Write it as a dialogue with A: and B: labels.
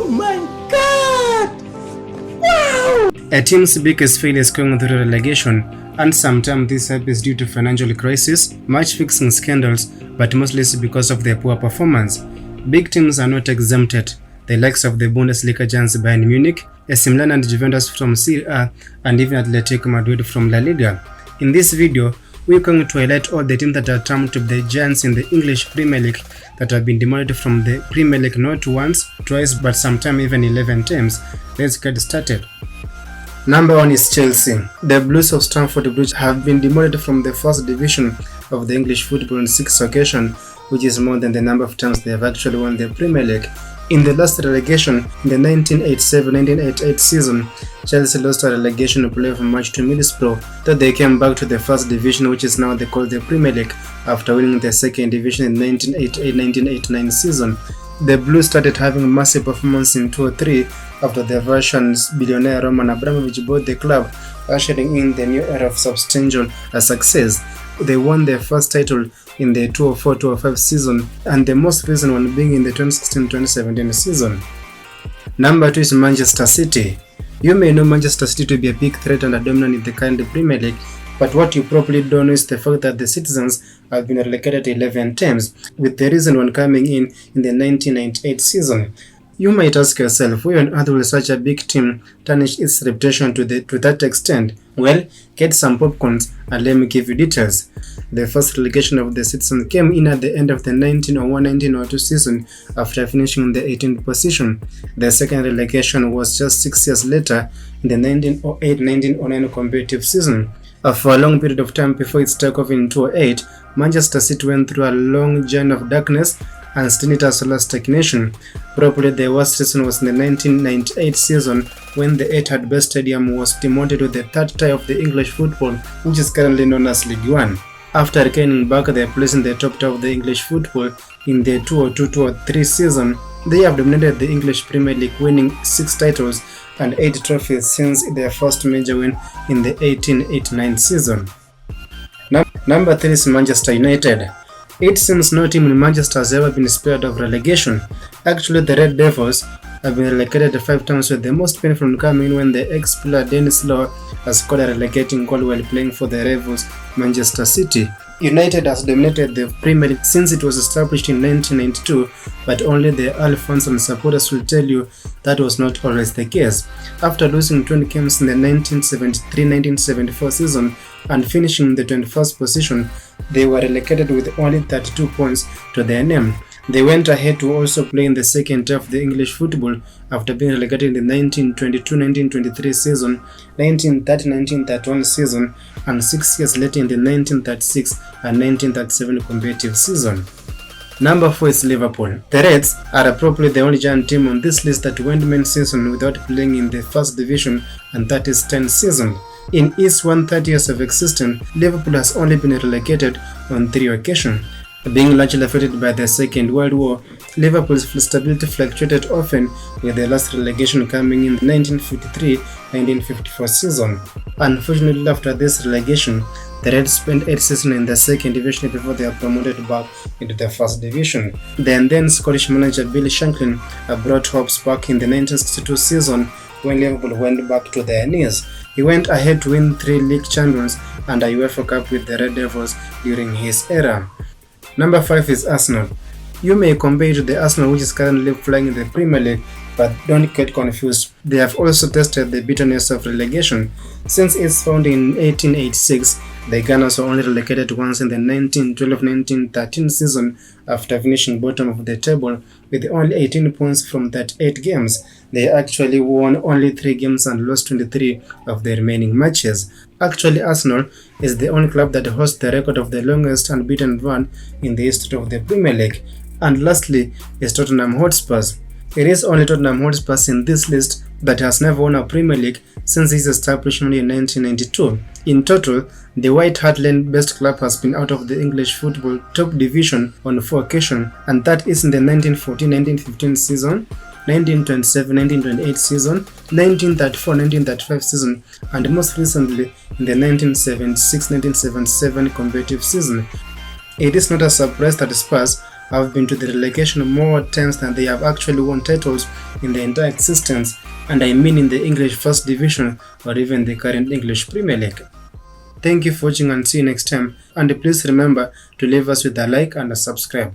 A: Oh my God! Wow! A team's biggest failure is going through relegation, and sometimes this happens due to financial crisis, match fixing scandals, but mostly it's because of their poor performance. Big teams are not exempted. The likes of the Bundesliga giants Bayern Munich, AC Milan and Juventus from Serie A, and even Atletico Madrid from La Liga. In this video, we're going to highlight all the teams that are termed to be the giants in the English Premier League that have been demoted from the Premier League not once, twice, but sometimes even 11 times. Let's get started. Number 1 is Chelsea. The Blues of Stamford Bridge have been demoted from the first division of the English football on 6 occasions, which is more than the number of times they have actually won the Premier League. In the last relegation, in the 1987-1988 season, Chelsea lost a relegation playoff match to Middlesbrough, though they came back to the first division, which is now called the Premier League, after winning the second division in the 1988-1989 season. The Blues started having massive performance in 2003 after the Russian billionaire Roman Abramovich bought the club, ushering in the new era of substantial success. They won their first title in the 2004-2005 season, and the most recent one being in the 2016-2017 season. Number 2 is Manchester City. You may know Manchester City to be a big threat and a dominant in the current Premier League, but what you probably don't know is the fact that the citizens have been relegated 11 times, with the recent one coming in the 1998 season. You might ask yourself, why on earth will such a big team tarnish its reputation to that extent? Well, get some popcorns and let me give you details. The first relegation of the citizens came in at the end of the 1901-1902 season after finishing in the 18th position. The second relegation was just 6 years later in the 1908-1909 competitive season. For a long period of time before its takeoff in 2008, Manchester City went through a long journey of darkness and still it has lost stagnation. Probably the worst season was in the 1998 season when the Etihad Base Stadium was demoted to the third tier of the English football, which is currently known as League One. After gaining back their place in the top tier of the English football in the 2002-2003 season, they have dominated the English Premier League, winning 6 titles and 8 trophies since their first major win in the 1889 season. Number 3 is Manchester United. It seems no team in Manchester has ever been spared of relegation. Actually, the Red Devils have been relegated 5 times, with the most painful coming in when the ex-player Dennis Law has scored a relegating goal while playing for the rivals Manchester City. United has dominated the Premier League since it was established in 1992, but only the Al fans and supporters will tell you that was not always the case. After losing 20 games in the 1973-1974 season and finishing in the 21st position, they were relegated with only 32 points to their name. They went ahead to also play in the second tier of the English football after being relegated in the 1922-1923 season, 1930-1931 season, and 6 years later in the 1936 and 1937 competitive season. Number 4 is Liverpool. The Reds are probably the only giant team on this list that went main season without playing in the first division, and that is 10 seasons. In its 130 years of existence, Liverpool has only been relegated on 3 occasions. Being largely affected by the Second World War, Liverpool's stability fluctuated often, with the last relegation coming in the 1953-1954 season. Unfortunately, after this relegation, the Reds spent 8 seasons in the second division before they are promoted back into the first division. Then Scottish manager Bill Shankland brought hopes back in the 1962 season when Liverpool went back to their knees. He went ahead to win 3 league champions and a UEFA Cup with the Red Devils during his era. Number 5 is Arsenal. You may compare it to the Arsenal which is currently flying in the Premier League, but don't get confused. They have also tested the bitterness of relegation. Since its founding in 1886, the Gunners were only relegated once in the 1912-1913 season after finishing bottom of the table with only 18 points from 38 games. They actually won only 3 games and lost 23 of the remaining matches. Actually, Arsenal is the only club that holds the record of the longest unbeaten run in the history of the Premier League. And lastly is Tottenham Hotspur. It is only Tottenham Hotspur in this list that has never won a Premier League since its establishment in 1992. In total, the White Hart Lane-based club has been out of the English football top division on 4 occasions, and that is in the 1914-1915 season, 1927-1928 season, 1934-1935 season, and most recently in the 1976-1977 competitive season. It is not a surprise that Spurs have been to the relegation more times than they have actually won titles in the entire existence, and I mean in the English First Division or even the current English Premier League. Thank you for watching and see you next time, and please remember to leave us with a like and a subscribe.